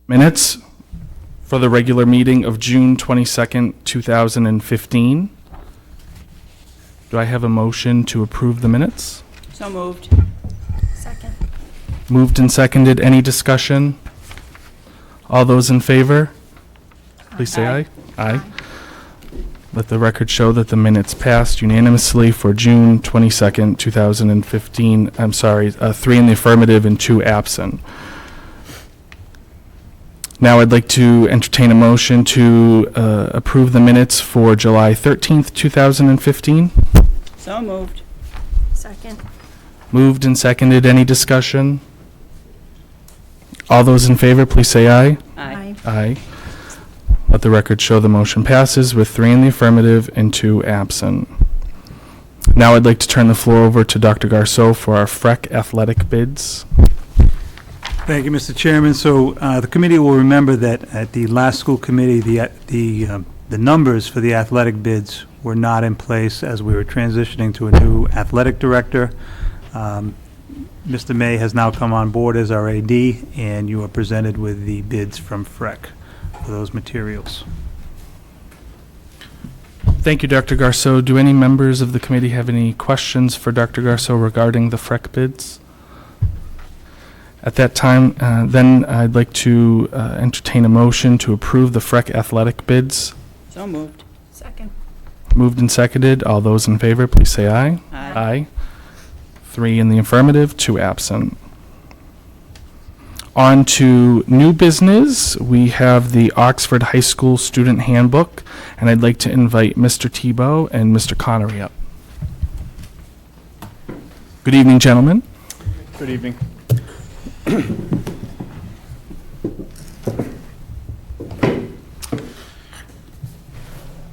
Minutes for the regular meeting of June 22nd, 2015. Do I have a motion to approve the minutes? So moved. Second. Moved and seconded. Any discussion? All those in favor, please say aye. Aye. Let the record show that the minutes passed unanimously for June 22nd, 2015. I'm sorry, 3 in the affirmative and 2 absent. Now I'd like to entertain a motion to approve the minutes for July 13th, 2015. So moved. Second. Moved and seconded. Any discussion? All those in favor, please say aye. Aye. Aye. Let the record show the motion passes with 3 in the affirmative and 2 absent. Now I'd like to turn the floor over to Dr. Garceau for our FREC athletic bids. Thank you, Mr. Chairman. So the committee will remember that at the last school committee, the numbers for the athletic bids were not in place as we were transitioning to a new athletic director. Mr. May has now come on board as our AD, and you are presented with the bids from FREC for those materials. Thank you, Dr. Garceau. Do any members of the committee have any questions for Dr. Garceau regarding the FREC bids? At that time, then I'd like to entertain a motion to approve the FREC athletic bids. So moved. Second. Moved and seconded. All those in favor, please say aye. Aye. 3 in the affirmative, 2 absent. On to new business. We have the Oxford High School Student Handbook, and I'd like to invite Mr. Tebow and Mr. Connery up. Good evening, gentlemen. Good evening.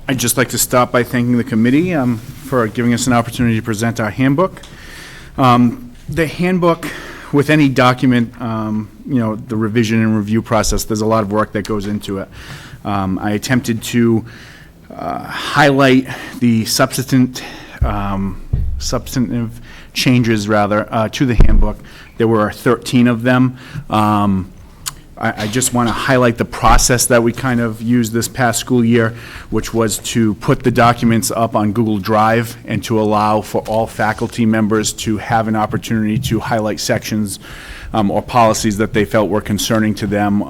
I'd just like to start by thanking the committee for giving us an opportunity to present our handbook. The handbook, with any document, the revision and review process, there's a lot of work that goes into it. I attempted to highlight the substantive changes, to the handbook. There were 13 of them. I just want to highlight the process that we kind of used this past school year, which was to put the documents up on Google Drive and to allow for all faculty members to have an opportunity to highlight sections or policies that they felt were concerning to them,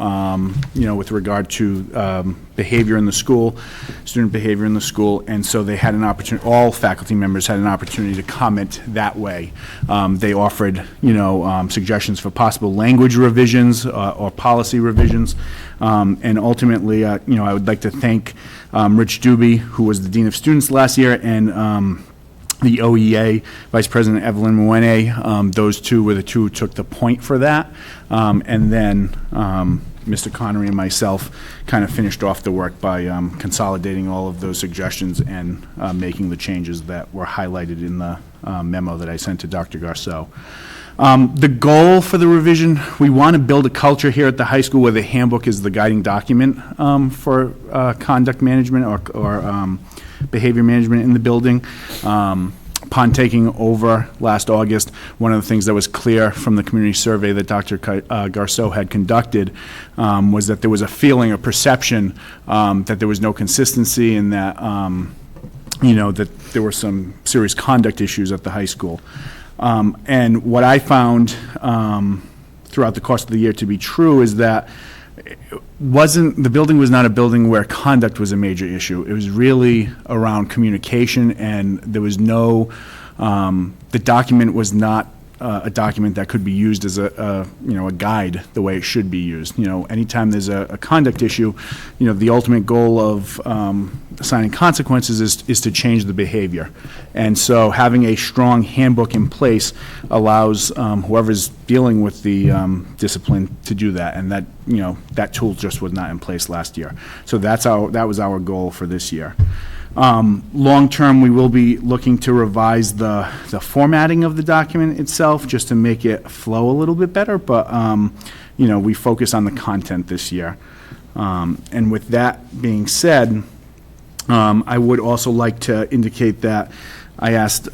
with regard to behavior in the school, student behavior in the school. And so they had an opportunity, all faculty members had an opportunity to comment that way. They offered, suggestions for possible language revisions or policy revisions. And ultimately, I would like to thank Rich Doobie, who was the Dean of Students last year, and the OEA, Vice President Evelyn Mwene. Those two were the two who took the point for that. And then Mr. Connery and myself kind of finished off the work by consolidating all of those suggestions and making the changes that were highlighted in the memo that I sent to Dr. Garceau. The goal for the revision, we want to build a culture here at the high school where the handbook is the guiding document for conduct management or behavior management in the building. Upon taking over last August, one of the things that was clear from the community survey that Dr. Garceau had conducted was that there was a feeling, a perception that there was no consistency and that, that there were some serious conduct issues at the high school. And what I found throughout the course of the year to be true is that the building was not a building where conduct was a major issue. It was really around communication, and there was no, the document was not a document that could be used as a guide the way it should be used. Anytime there's a conduct issue, the ultimate goal of assigning consequences is to change the behavior. And so having a strong handbook in place allows whoever's dealing with the discipline to do that, and that, that tool just was not in place last year. So that was our goal for this year. Long-term, we will be looking to revise the formatting of the document itself just to make it flow a little bit better, but, we focus on the content this year. And with that being said, I would also like to indicate that I asked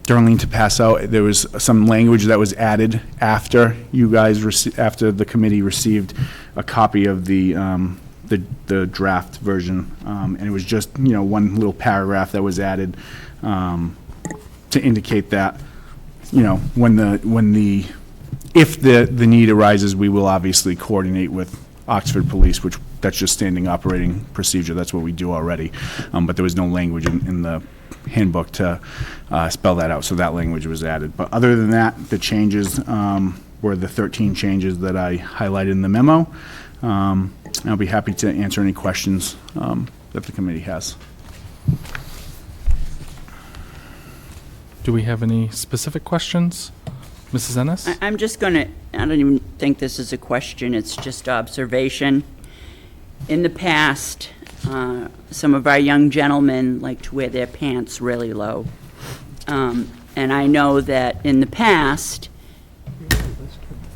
Darlene to pass out, there was some language that was added after you guys, after the committee received a copy of the draft version, and it was just, one little paragraph that was added to indicate that, if the need arises, we will obviously coordinate with Oxford Police, which that's just standing operating procedure. That's what we do already. But there was no language in the handbook to spell that out, so that language was added. But other than that, the changes were the 13 changes that I highlighted in the memo. I'll be happy to answer any questions that the committee has. Do we have any specific questions? Mrs. Ennis? I'm just going to, I don't even think this is a question, it's just observation. In the past, some of our young gentlemen like to wear their pants really low. And I know that in the past,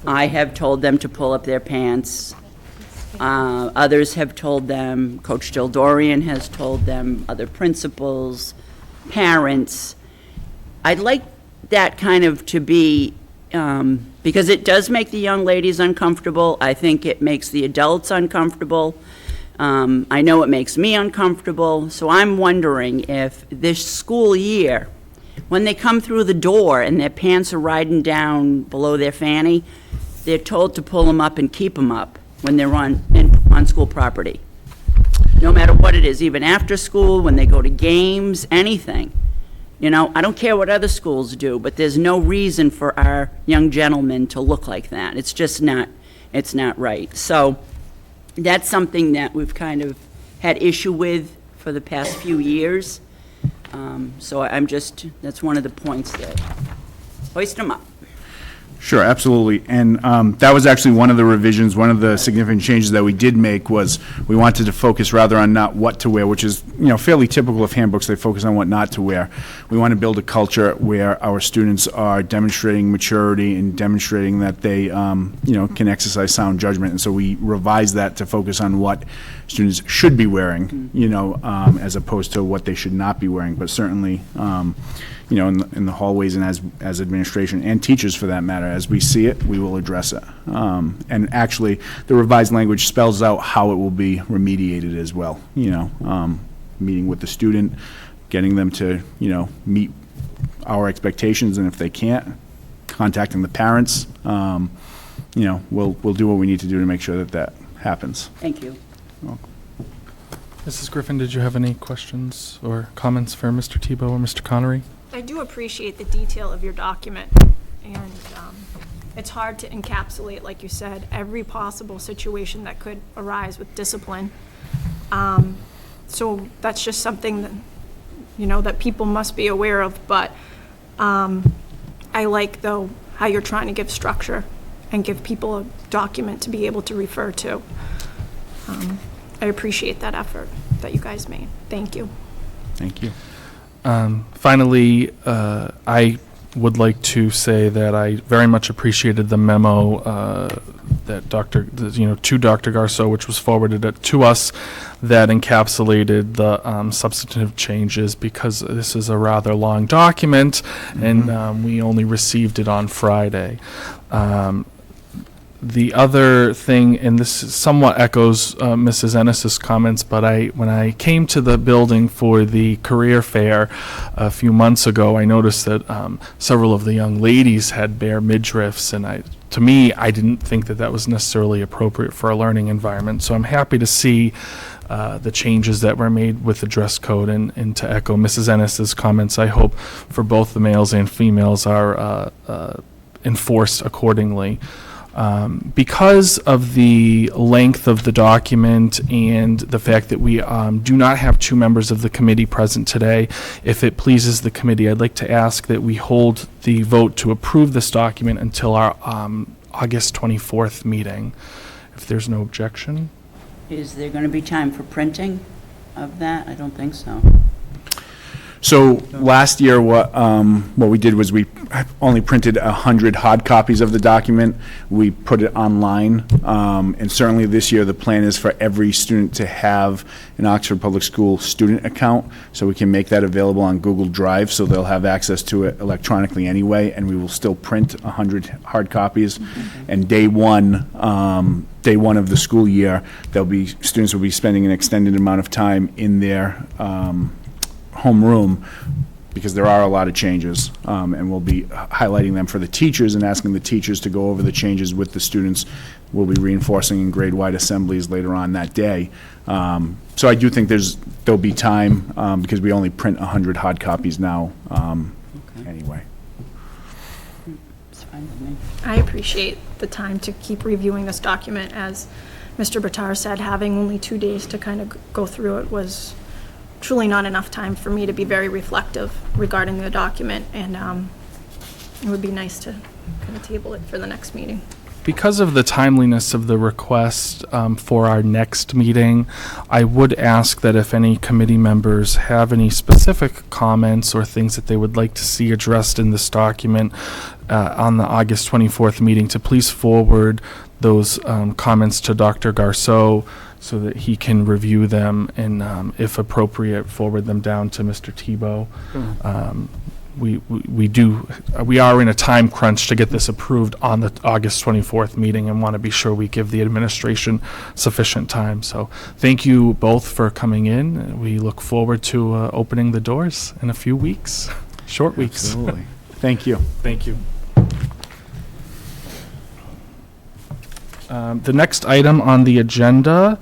I have told them to pull up their pants. Others have told them, Coach Dildorian has told them, other principals, parents. I'd like that kind of to be, because it does make the young ladies uncomfortable. I think it makes the adults uncomfortable. I know it makes me uncomfortable. So I'm wondering if this school year, when they come through the door and their pants are riding down below their fanny, they're told to pull them up and keep them up when they're on school property. No matter what it is, even after school, when they go to games, anything. I don't care what other schools do, but there's no reason for our young gentlemen to look like that. It's just not, it's not right. So that's something that we've kind of had issue with for the past few years. So that's one of the points that, hoist them up. Sure, absolutely. And that was actually one of the revisions, one of the significant changes that we did make was we wanted to focus rather on not what to wear, which is, fairly typical of handbooks. They focus on what not to wear. We want to build a culture where our students are demonstrating maturity and demonstrating that they, can exercise sound judgment. And so we revised that to focus on what students should be wearing, as opposed to what they should not be wearing. But certainly, in the hallways and as administration and teachers for that matter, as we see it, we will address it. And actually, the revised language spells out how it will be remediated as well. Meeting with the student, getting them to, meet our expectations, and if they can't, contacting the parents. We'll do what we need to do to make sure that happens. Thank you. Mrs. Griffin, did you have any questions or comments for Mr. Tebow or Mr. Connery? I do appreciate the detail of your document, and it's hard to encapsulate, like you said, every possible situation that could arise with discipline. So that's just something that, that people must be aware of, but I like, though, how you're trying to give structure and give people a document to be able to refer to. I appreciate that effort that you guys made. Thank you. Thank you. Finally, I would like to say that I very much appreciated the memo that to Dr. Garceau, which was forwarded to us, that encapsulated the substantive changes, because this is a rather long document, and we only received it on Friday. The other thing, and this somewhat echoes Mrs. Ennis's comments, but when I came to the building for the career fair a few months ago, I noticed that several of the young ladies had bare midriffs, and to me, I didn't think that was necessarily appropriate for a learning environment. So I'm happy to see the changes that were made with the dress code, and to echo Mrs. Ennis's comments, I hope for both the males and females are enforced accordingly. Because of the length of the document and the fact that we do not have two members of the committee present today, if it pleases the committee, I'd like to ask that we hold the vote to approve this document until our August 24th meeting, if there's no objection. Is there going to be time for printing of that? I don't think so. So last year, what we did was we only printed 100 hard copies of the document. We put it online, and certainly this year, the plan is for every student to have an Oxford Public School student account, so we can make that available on Google Drive, so they'll have access to it electronically anyway, and we will still print 100 hard copies. And day one of the school year, students will be spending an extended amount of time in their homeroom, because there are a lot of changes, and we'll be highlighting them for the teachers and asking the teachers to go over the changes with the students. We'll be reinforcing in grade-wide assemblies later on that day. So I do think there'll be time, because we only print 100 hard copies now, anyway. It's fine with me. I appreciate the time to keep reviewing this document. As Mr. Bertar said, having only 2 days to kind of go through it was truly not enough time for me to be very reflective regarding the document, and it would be nice to kind of table it for the next meeting. Because of the timeliness of the request for our next meeting, I would ask that if any committee members have any specific comments or things that they would like to see addressed in this document on the August 24th meeting, to please forward those comments to Dr. Garceau so that he can review them and, if appropriate, forward them down to Mr. Tebow. We are in a time crunch to get this approved on the August 24th meeting, and want to be sure we give the administration sufficient time. So thank you both for coming in. We look forward to opening the doors in a few weeks, short weeks. Absolutely. Thank you. Thank you. The next item on the agenda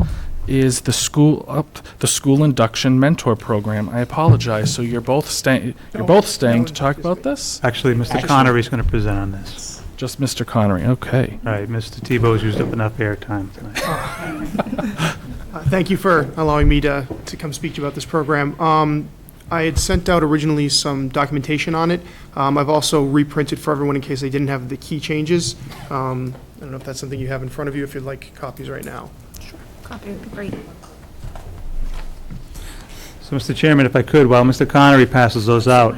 is the school induction mentor program. I apologize. So you're both staying to talk about this? Actually, Mr. Connery's going to present on this. Just Mr. Connery. Okay. All right, Mr. Tebow's used up enough airtime tonight. Thank you for allowing me to come speak to you about this program. I had sent out originally some documentation on it. I've also reprinted for everyone in case they didn't have the key changes. I don't know if that's something you have in front of you, if you'd like copies right now. Copy would be great. So, Mr. Chairman, if I could, while Mr. Connery passes those out,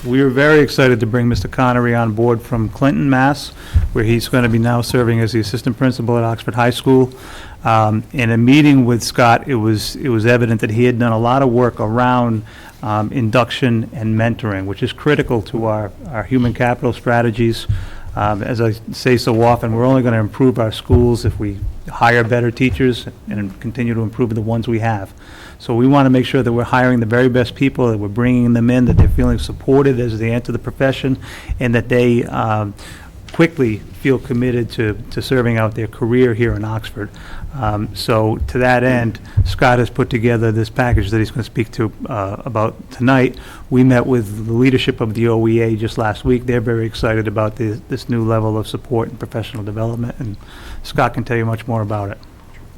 we are very excited to bring Mr. Connery on board from Clinton, Mass., where he's going to be now serving as the assistant principal at Oxford High School. In a meeting with Scott, it was evident that he had done a lot of work around induction and mentoring, which is critical to our human capital strategies. As I say so often, we're only going to improve our schools if we hire better teachers and continue to improve the ones we have. So we want to make sure that we're hiring the very best people, that we're bringing them in, that they're feeling supported as they enter the profession, and that they quickly feel committed to serving out their career here in Oxford. So to that end, Scott has put together this package that he's going to speak to about tonight. We met with the leadership of the OEA just last week. They're very excited about this new level of support and professional development, and Scott can tell you much more about it.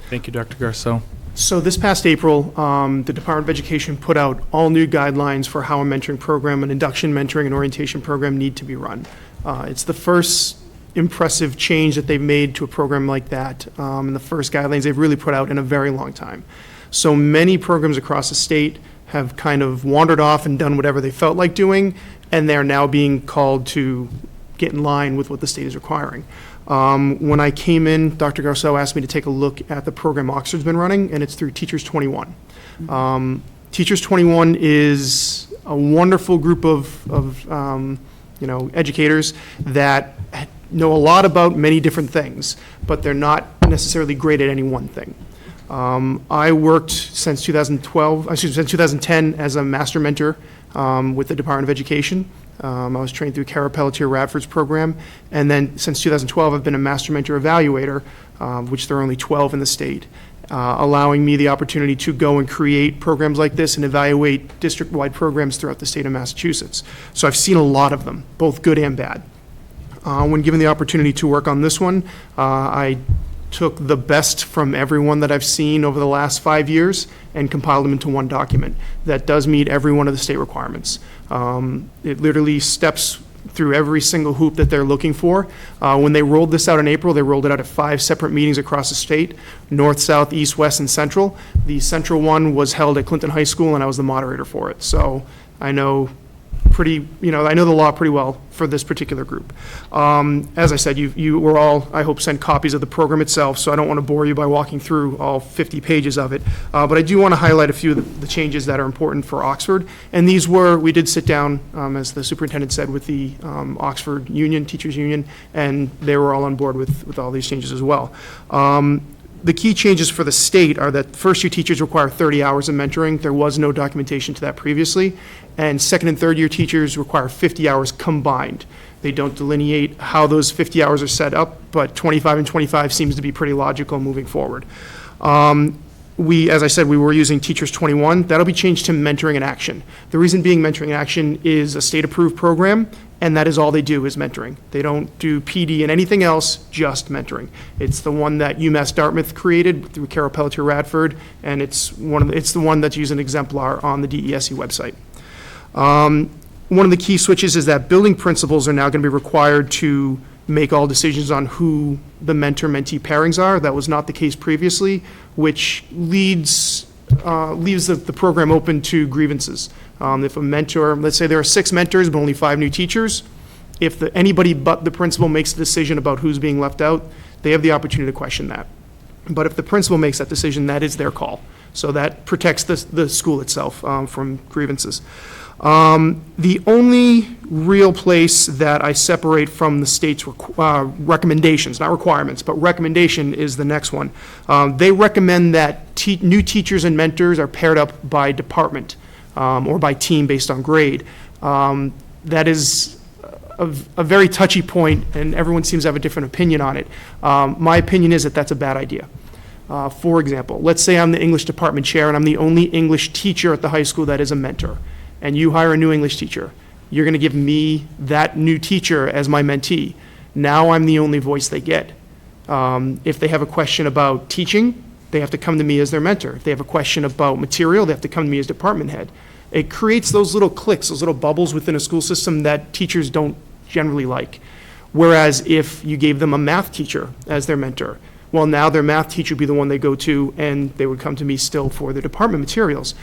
Thank you, Dr. Garceau. So this past April, the Department of Education put out all new guidelines for how a mentoring program, an induction, mentoring, and orientation program need to be run. It's the first impressive change that they've made to a program like that, and the first guidelines they've really put out in a very long time. So many programs across the state have kind of wandered off and done whatever they felt like doing, and they're now being called to get in line with what the state is requiring. When I came in, Dr. Garceau asked me to take a look at the program Oxford's been running, and it's through Teachers 21. Teachers 21 is a wonderful group of educators that know a lot about many different things, but they're not necessarily great at any one thing. I worked since 2010 as a master mentor with the Department of Education. I was trained through Kara Pelletier Radford's program, and then since 2012 I've been a master mentor evaluator, which there are only 12 in the state, allowing me the opportunity to go and create programs like this and evaluate district-wide programs throughout the state of Massachusetts. So I've seen a lot of them, both good and bad. When given the opportunity to work on this one, I took the best from everyone that I've seen over the last 5 years and compiled them into one document that does meet every one of the state requirements. It literally steps through every single hoop that they're looking for. When they rolled this out in April, they rolled it out at 5 separate meetings across the state, north, south, east, west, and central. The central one was held at Clinton High School, and I was the moderator for it. So I know I know the law pretty well for this particular group. As I said, you were all, I hope, sent copies of the program itself, so I don't want to bore you by walking through all 50 pages of it. But I do want to highlight a few of the changes that are important for Oxford. And we did sit down, as the superintendent said, with the Oxford Union, Teachers Union, and they were all on board with all these changes as well. The key changes for the state are that first-year teachers require 30 hours of mentoring. There was no documentation to that previously. And second and third-year teachers require 50 hours combined. They don't delineate how those 50 hours are set up, but 25 and 25 seems to be pretty logical moving forward. As I said, we were using Teachers 21. That'll be changed to Mentoring in Action. The reason being Mentoring in Action is a state-approved program, and that is all they do is mentoring. They don't do PD and anything else, just mentoring. It's the one that UMass Dartmouth created through Carol Pelletier Radford, and it's the one that's used an exemplar on the DESE website. One of the key switches is that building principals are now going to be required to make all decisions on who the mentor-mentee pairings are. That was not the case previously, which leaves the program open to grievances. If a mentor, let's say there are 6 mentors, but only 5 new teachers, if anybody but the principal makes a decision about who's being left out, they have the opportunity to question that. But if the principal makes that decision, that is their call. So that protects the school itself from grievances. The only real place that I separate from the state's recommendations, not requirements, but recommendation is the next one. They recommend that new teachers and mentors are paired up by department or by team based on grade. That is a very touchy point, and everyone seems to have a different opinion on it. My opinion is that that's a bad idea. For example, let's say I'm the English department chair and I'm the only English teacher at the high school that is a mentor, and you hire a new English teacher. You're going to give me that new teacher as my mentee. Now I'm the only voice they get. If they have a question about teaching, they have to come to me as their mentor. If they have a question about material, they have to come to me as department head. It creates those little cliques, those little bubbles within a school system that teachers don't generally like. Whereas if you gave them a math teacher as their mentor, well, now their math teacher would be the one they go to, and they would come to me still for the department materials.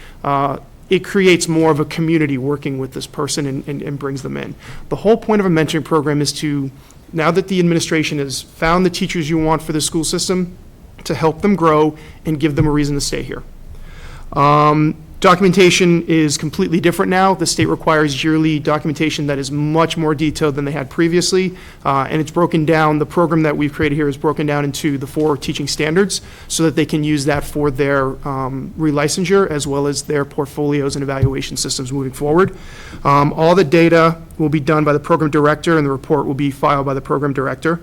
It creates more of a community working with this person and brings them in. The whole point of a mentoring program is to, now that the administration has found the teachers you want for the school system, to help them grow and give them a reason to stay here. Documentation is completely different now. The state requires yearly documentation that is much more detailed than they had previously, and it's broken down. The program that we've created here is broken down into the 4 teaching standards so that they can use that for their relicensure as well as their portfolios and evaluation systems moving forward. All the data will be done by the program director, and the report will be filed by the program director.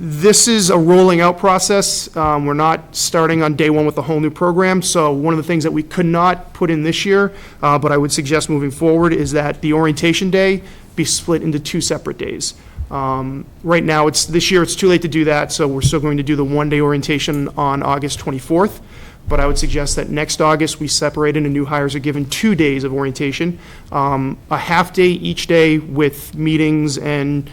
This is a rolling out process. We're not starting on day one with a whole new program. So one of the things that we could not put in this year, but I would suggest moving forward, is that the orientation day be split into 2 separate days. Right now, this year it's too late to do that, so we're still going to do the 1-day orientation on August 24th. But I would suggest that next August, we separate it and new hires are given 2 days of orientation, a half day each day with meetings and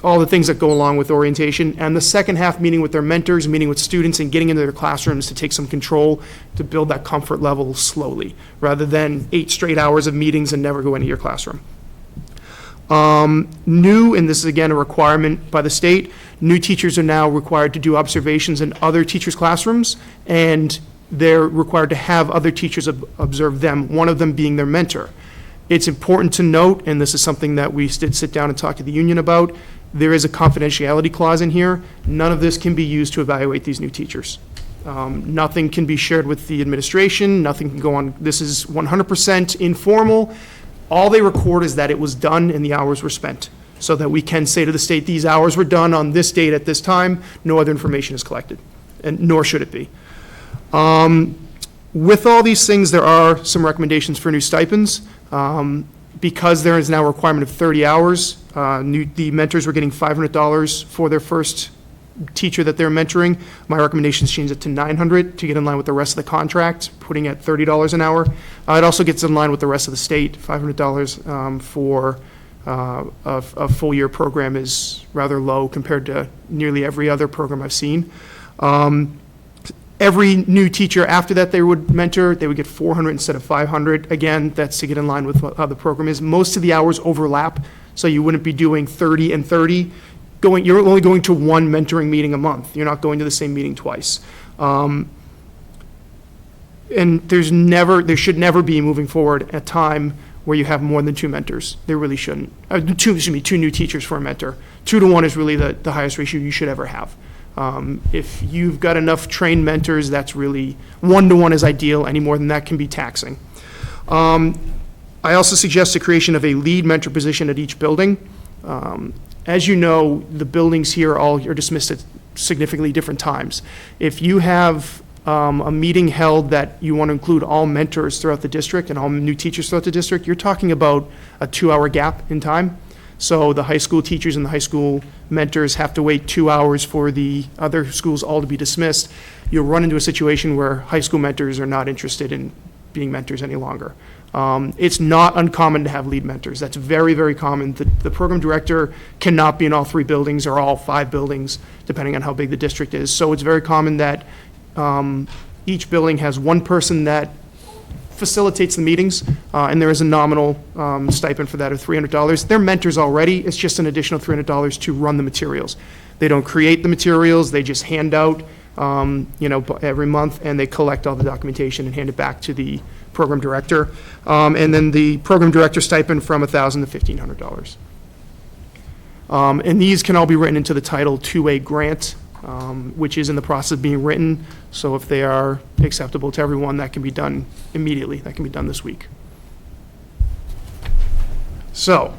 all the things that go along with orientation, and the second half meeting with their mentors, meeting with students, and getting into their classrooms to take some control to build that comfort level slowly, rather than 8 straight hours of meetings and never go into your classroom. New, and this is again a requirement by the state, new teachers are now required to do observations in other teachers' classrooms, and they're required to have other teachers observe them, one of them being their mentor. It's important to note, and this is something that we did sit down and talk to the union about, there is a confidentiality clause in here. None of this can be used to evaluate these new teachers. Nothing can be shared with the administration, nothing can go on. This is 100% informal. All they record is that it was done and the hours were spent, so that we can say to the state, these hours were done on this date at this time, no other information is collected, and nor should it be. With all these things, there are some recommendations for new stipends. Because there is now a requirement of 30 hours, the mentors were getting $500 for their first teacher that they're mentoring. My recommendations change it to $900 to get in line with the rest of the contract, putting at $30 an hour. It also gets in line with the rest of the state. $500 for a full-year program is rather low compared to nearly every other program I've seen. Every new teacher after that they would mentor, they would get 400 instead of 500. Again, that's to get in line with how the program is. Most of the hours overlap, so you wouldn't be doing 30 and 30. You're only going to one mentoring meeting a month. You're not going to the same meeting twice. And there should never be, moving forward, a time where you have more than two mentors. There really shouldn't. Two new teachers for a mentor. 2 to 1 is really the highest ratio you should ever have. If you've got enough trained mentors, that's really, 1 to 1 is ideal. Any more than that can be taxing. I also suggest the creation of a lead mentor position at each building. As you know, the buildings here all are dismissed at significantly different times. If you have a meeting held that you want to include all mentors throughout the district and all new teachers throughout the district, you're talking about a 2-hour gap in time. So the high school teachers and the high school mentors have to wait 2 hours for the other schools all to be dismissed. You'll run into a situation where high school mentors are not interested in being mentors any longer. It's not uncommon to have lead mentors. That's very, very common. The program director cannot be in all 3 buildings or all 5 buildings, depending on how big the district is. So it's very common that each building has one person that facilitates the meetings, and there is a nominal stipend for that of $300. They're mentors already. It's just an additional $300 to run the materials. They don't create the materials. They just hand out, every month, and they collect all the documentation and hand it back to the program director. And then the program director stipend from $1,000 to $1,500. And these can all be written into the Title 2A grant, which is in the process of being written. So if they are acceptable to everyone, that can be done immediately. That can be done this week. So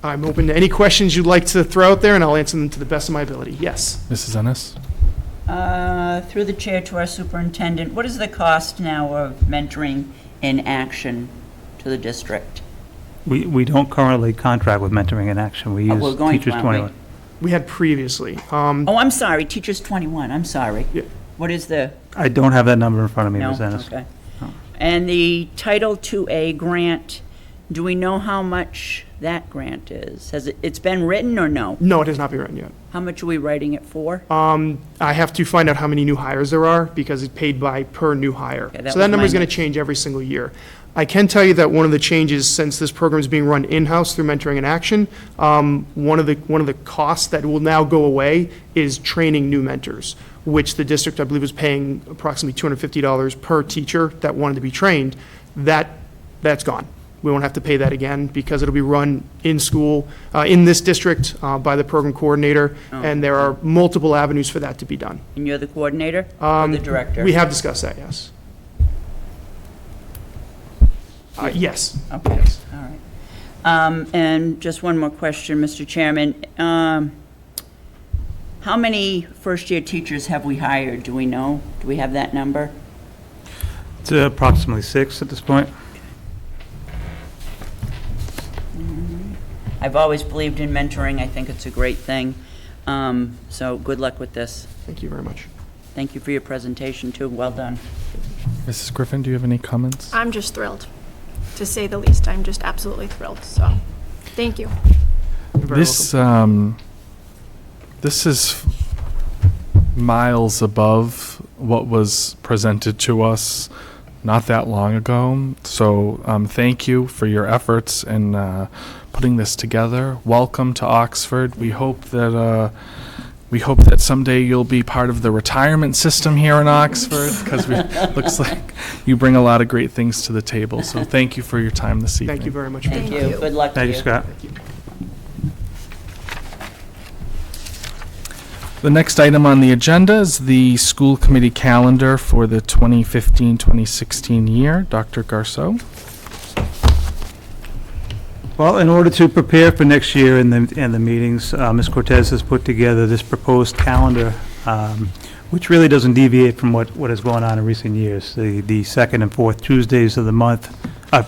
I'm open to any questions you'd like to throw out there, and I'll answer them to the best of my ability. Yes? Mrs. Ennis? Through the chair to our superintendent, what is the cost now of mentoring in action to the district? We don't currently contract with Mentoring in Action. We Oh, we're use going to, Teachers aren't we? 21. We had previously. Oh, I'm sorry, Teachers 21, I'm sorry. Yeah. What is the, I don't have that number in front of me, no, Ms. Ennis. okay. No. And the Title 2A grant, do we know how much that grant is? It's been written or no? No, it has not been written yet. How much are we writing it for? I have to find out how many new hires there are because it's paid per new hire. Okay, that So that was number is my going to change every single year. I can tell you that one of the changes since this program is being run in-house through Mentoring in Action, one of the costs that will now go away is training new mentors, which the district, I believe, was paying approximately $250 per teacher that wanted to be trained. That's gone. We won't have to pay that again because it'll be run in school, in this district, by the program coordinator, and there are multiple avenues for that to be done. And you're the coordinator or the director? We have discussed that, yes. Yes. Okay, Yes. all right. And just one more question, Mr. Chairman. How many first-year teachers have we hired? Do we know? Do we have that number? It's approximately 6 at this point. I've always believed in mentoring. I think it's a great thing. So good luck with this. Thank you very much. Thank you for your presentation, too. Well done. Mrs. Griffin, do you have any comments? I'm just thrilled, to say the least. I'm just absolutely thrilled, so, thank you. You're very This, welcome. this is miles above what was presented to us not that long ago. So thank you for your efforts in putting this together. Welcome to Oxford. We hope that someday you'll be part of the retirement system here in Oxford, because it looks like you bring a lot of great things to the table. So thank you for your time this evening. Thank you very much. for Thank your you. time. Good luck to Thank you. you, Scott. Thank you. The next item on the agenda is the school committee calendar for the 2015-2016 year. Dr. Garceau. Well, in order to prepare for next year and the meetings, Ms. Cortez has put together this proposed calendar, which really doesn't deviate from what is going on in recent years. The second and fourth Tuesdays of the month,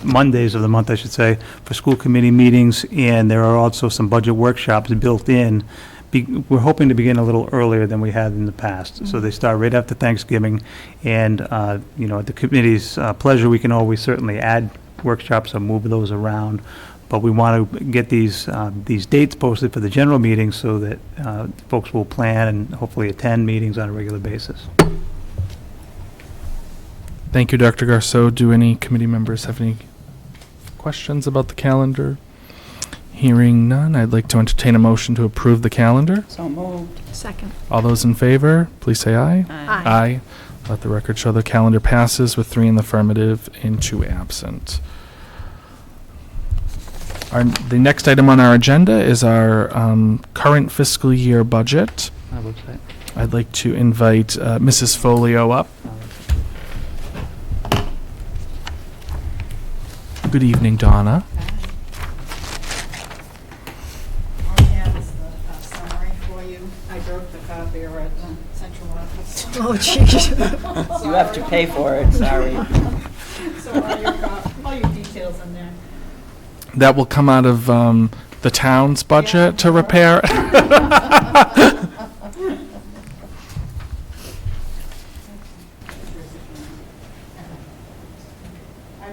Mondays of the month, I should say, for school committee meetings, and there are also some budget workshops built in. We're hoping to begin a little earlier than we had in the past. So they start right after Thanksgiving, and, at the committee's pleasure, we can always certainly add workshops or move those around. But we want to get these dates posted for the general meetings so that folks will plan and hopefully attend meetings on a regular basis. Thank you, Dr. Garceau. Do any committee members have any questions about the calendar? Hearing none, I'd like to entertain a motion to approve the calendar. So moved. Second. All those in favor, please say aye. Aye. Aye. Let the record show the calendar passes with 3 in the affirmative and 2 absent. The next item on our agenda is our current fiscal year budget. I'd like to invite Mrs. Folio up. Good evening, Donna. All I have is the summary for you. I broke the copier at the central office. Oh, jeez. You have to pay for it, sorry. So all your details in there. That will come out of the town's budget to repair. I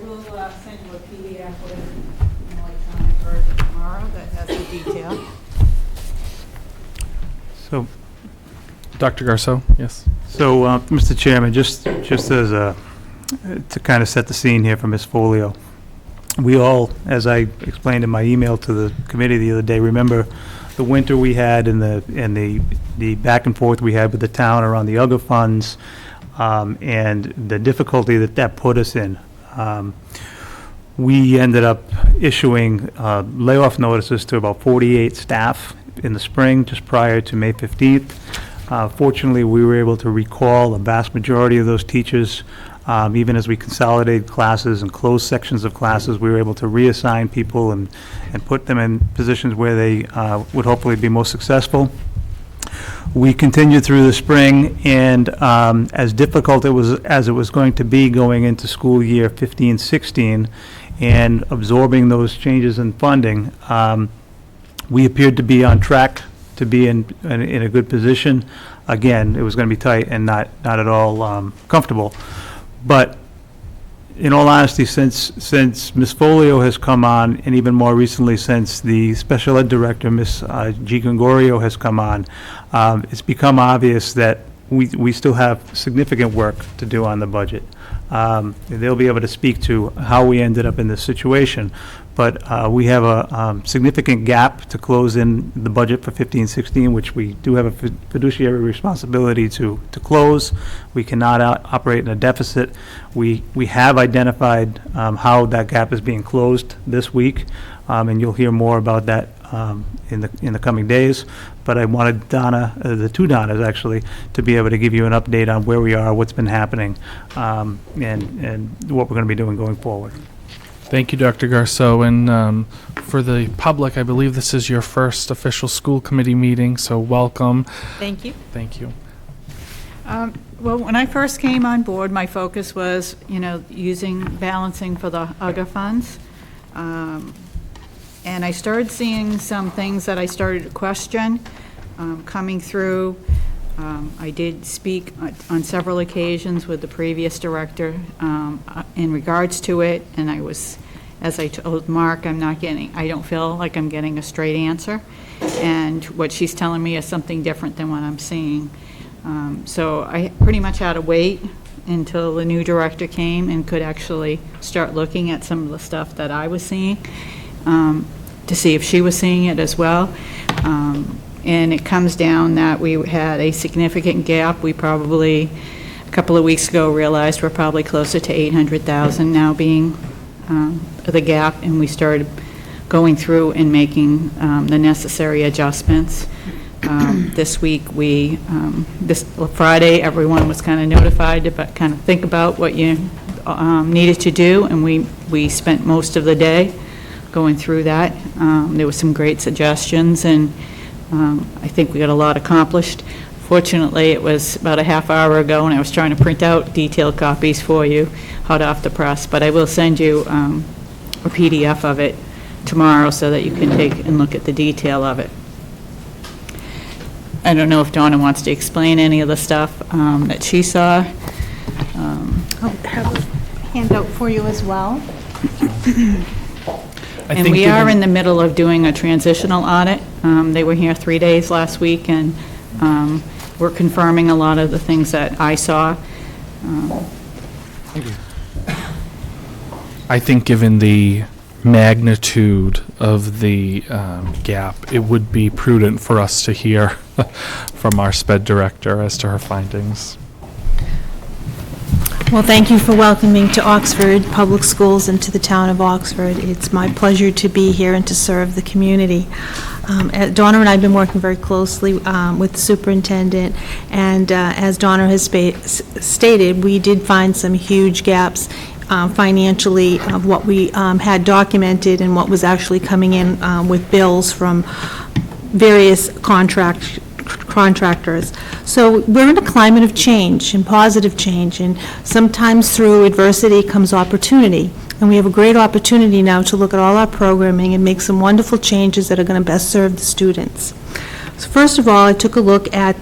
will send you a PDF with an electronic version tomorrow that has the detail. So, Dr. Garceau, yes. so, Mr. Chairman, just as a, to kind of set the scene here for Ms. Folio, we all, as I explained in my email to the committee the other day, remember the winter we had and the back and forth we had with the town around the UGA funds, and the difficulty that put us in. We ended up issuing layoff notices to about 48 staff in the spring, just prior to May 15th. Fortunately, we were able to recall a vast majority of those teachers. Even as we consolidated classes and closed sections of classes, we were able to reassign people and put them in positions where they would hopefully be most successful. We continued through the spring, and as difficult as it was going to be going into school year 15-16 and absorbing those changes in funding, we appeared to be on track to be in a good position. Again, it was going to be tight and not at all comfortable. But in all honesty, since Ms. Folio has come on, and even more recently since the special ed director, Ms. G. Gregorio, has come on, it's become obvious that we still have significant work to do on the budget. They'll be able to speak to how we ended up in this situation. But we have a significant gap to close in the budget for 15-16, which we do have a fiduciary responsibility to close. We cannot operate in a deficit. We have identified how that gap is being closed this week, and you'll hear more about that in the coming days. But I wanted Donna, the two Donnas actually, to be able to give you an update on where we are, what's been happening, and what we're going to be doing going forward. Thank you, Dr. Garceau. And for the public, I believe this is your first official school committee meeting, so welcome. Thank you. Thank you. Well, when I first came on board, my focus was, balancing for the UGA funds. And I started seeing some things that I started to question coming through. I did speak on several occasions with the previous director in regards to it, and I was, as I told Mark, I don't feel like I'm getting a straight answer, and what she's telling me is something different than what I'm seeing. So I pretty much had to wait until the new director came and could actually start looking at some of the stuff that I was seeing, to see if she was seeing it as well. And it comes down that we had a significant gap. We probably, a couple of weeks ago, realized we're probably closer to 800,000 now being the gap, and we started going through and making the necessary adjustments. This week, this Friday, everyone was kind of notified to kind of think about what you needed to do, and we spent most of the day going through that. There were some great suggestions, and I think we got a lot accomplished. Fortunately, it was about a half hour ago, and I was trying to print out detailed copies for you, hot off the press, but I will send you a PDF of it tomorrow so that you can take and look at the detail of it. I don't know if Donna wants to explain any of the stuff that she saw. I'll have a handout for you as well. And we are in the middle of doing a transitional audit. They were here 3 days last week, and we're confirming a lot of the things that I saw. I think given the magnitude of the gap, it would be prudent for us to hear from our SPED director as to her findings. Well, thank you for welcoming to Oxford Public Schools and to the town of Oxford. It's my pleasure to be here and to serve the community. Donna and I have been working very closely with the superintendent, and as Donna has stated, we did find some huge gaps financially of what we had documented and what was actually coming in with bills from various contractors. So we're in a climate of change and positive change, and sometimes through adversity comes opportunity. And we have a great opportunity now to look at all our programming and make some wonderful changes that are going to best serve the students. So first of all, I took a look at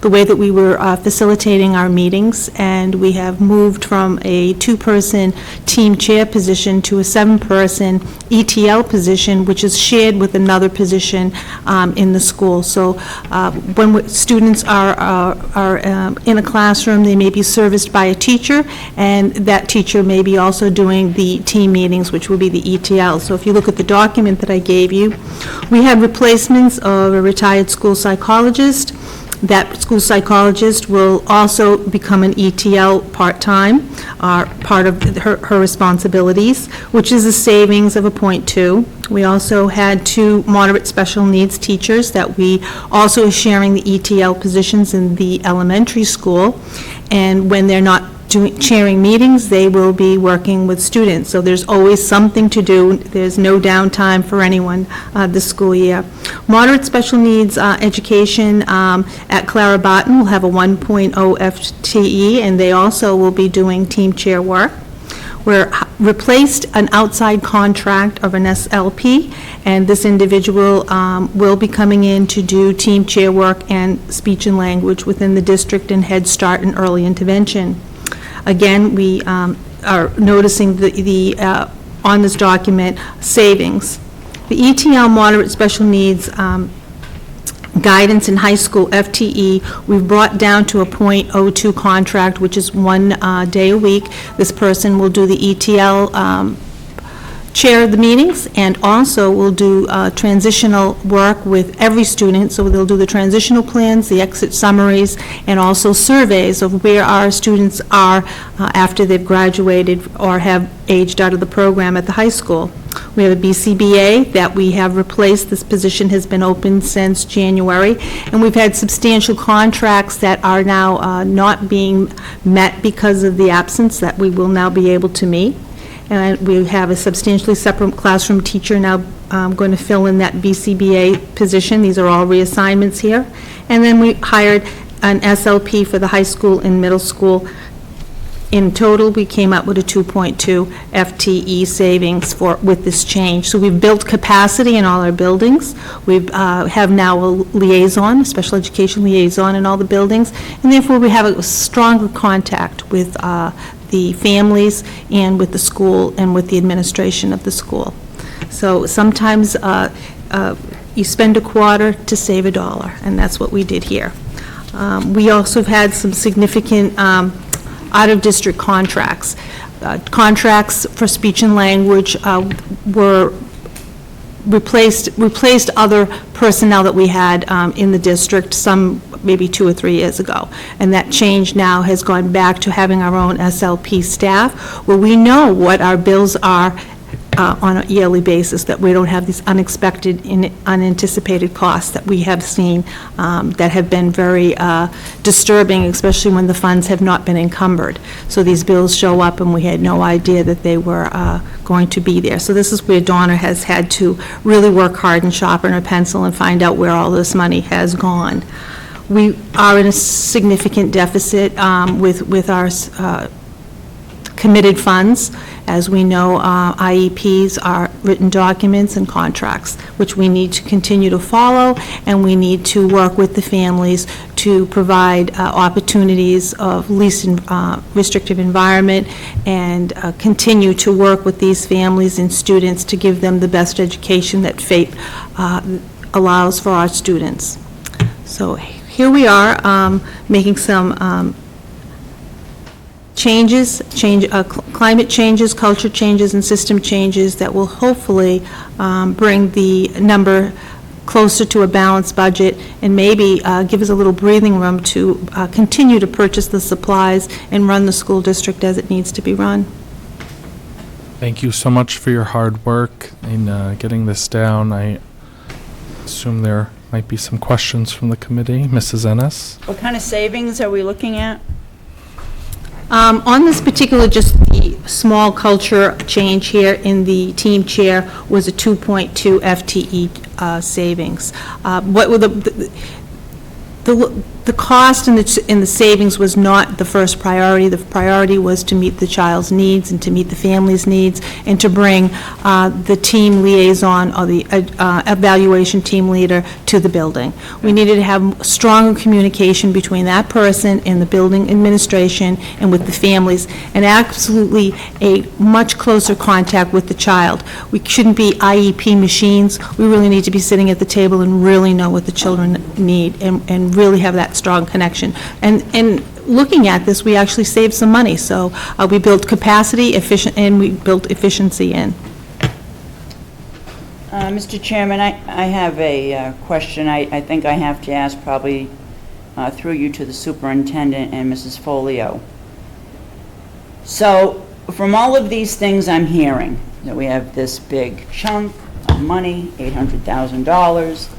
the way that we were facilitating our meetings, and we have moved from a 2-person team chair position to a 7-person ETL position, which is shared with another position in the school. So when students are in a classroom, they may be serviced by a teacher, and that teacher may be also doing the team meetings, which will be the ETL. So if you look at the document that I gave you, we had replacements of a retired school psychologist. That school psychologist will also become an ETL part-time, part of her responsibilities, which is a savings of a .2. We also had 2 moderate special needs teachers that we also are sharing the ETL positions in the elementary school. And when they're not chairing meetings, they will be working with students. So there's always something to do. There's no downtime for anyone this school year. Moderate special needs education at Clara Barton will have a 1.0 FTE, and they also will be doing team chair work. We're replaced an outside contract of an SLP, and this individual will be coming in to do team chair work and speech and language within the district in Head Start and early intervention. Again, we are noticing on this document, savings. The ETL moderate special needs guidance in high school FTE, we've brought down to a .02 contract, which is 1 day a week. This person will do the ETL chair the meetings, and also will do transitional work with every student. So they'll do the transitional plans, the exit summaries, and also surveys of where our students are after they've graduated or have aged out of the program at the high school. We have a BCBA that we have replaced. This position has been open since January, and we've had substantial contracts that are now not being met because of the absence that we will now be able to meet. And we have a substantially separate classroom teacher now going to fill in that BCBA position. These are all reassignments here. And then we hired an SLP for the high school and middle school. In total, we came up with a 2.2 FTE savings with this change. So we've built capacity in all our buildings. We have now a liaison, a special education liaison in all the buildings, and therefore we have a stronger contact with the families and with the school and with the administration of the school. So sometimes you spend a quarter to save a dollar, and that's what we did here. We also have had some significant out-of-district contracts. Contracts for speech and language were replaced other personnel that we had in the district, some maybe 2 or 3 years ago. And that change now has gone back to having our own SLP staff, where we know what our bills are on a yearly basis, that we don't have these unexpected, unanticipated costs that we have seen that have been very disturbing, especially when the funds have not been encumbered. So these bills show up and we had no idea that they were going to be there. So this is where Donna has had to really work hard and sharpen her pencil and find out where all this money has gone. We are in a significant deficit with our committed funds. As we know, IEPs are written documents and contracts, which we need to continue to follow, and we need to work with the families to provide opportunities of least restrictive environment, and continue to work with these families and students to give them the best education that FAPE allows for our students. So here we are, making some climate changes, culture changes, and system changes that will hopefully bring the number closer to a balanced budget and maybe give us a little breathing room to continue to purchase the supplies and run the school district as it needs to be run. Thank you so much for your hard work in getting this down. I assume there might be some questions from the committee. Mrs. Ennis? What kind of savings are we looking at? On this particular, just the small culture change here in the team chair was a 2.2 FTE savings. What were the cost and the savings was not the first priority. The priority was to meet the child's needs and to meet the family's needs and to bring the team liaison or the evaluation team leader to the building. We needed to have stronger communication between that person and the building administration and with the families, and absolutely a much closer contact with the child. We shouldn't be IEP machines. We really need to be sitting at the table and really know what the children need and really have that strong connection. And looking at this, we actually saved some money. So we built capacity, and we built efficiency in. Mr. Chairman, I have a question I think I have to ask probably through you to the superintendent and Mrs. Folio. So from all of these things I'm hearing, that we have this big chunk of money, $800,000,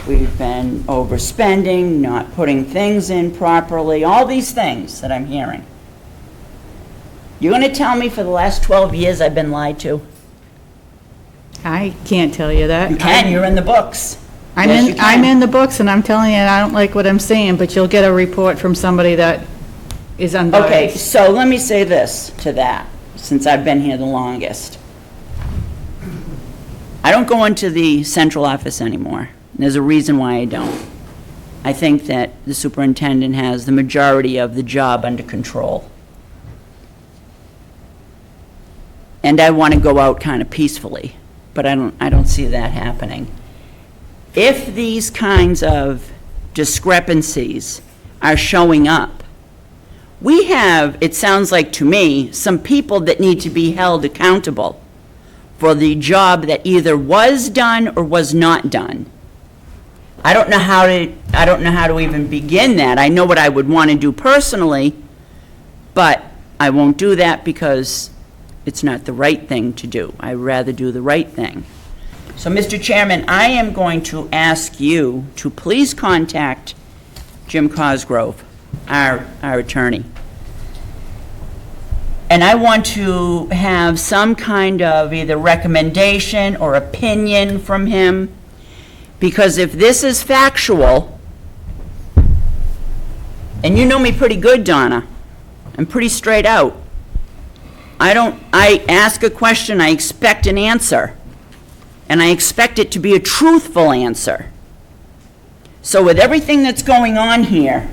we've been overspending, not putting things in properly, all these things that I'm hearing. You're going to tell me for the last 12 years I've been lied to? I can't tell you that. You can, you're in the books. Yes, you can. I'm in the books, and I'm telling you, I don't like what I'm seeing, but you'll get a report from somebody that is unbiased. Okay, so let me say this to that, since I've been here the longest. I don't go into the central office anymore. There's a reason why I don't. I think that the superintendent has the majority of the job under control. And I want to go out kind of peacefully, but I don't see that happening. If these kinds of discrepancies are showing up, we have, it sounds like to me, some people that need to be held accountable for the job that either was done or was not done. I don't know how to even begin that. I know what I would want to do personally, but I won't do that because it's not the right thing to do. I'd rather do the right thing. So, Mr. Chairman, I am going to ask you to please contact Jim Cosgrove, our attorney. And I want to have some kind of either recommendation or opinion from him, because if this is factual, and you know me pretty good, Donna, I'm pretty straight out. I ask a question, I expect an answer, and I expect it to be a truthful answer. So with everything that's going on here,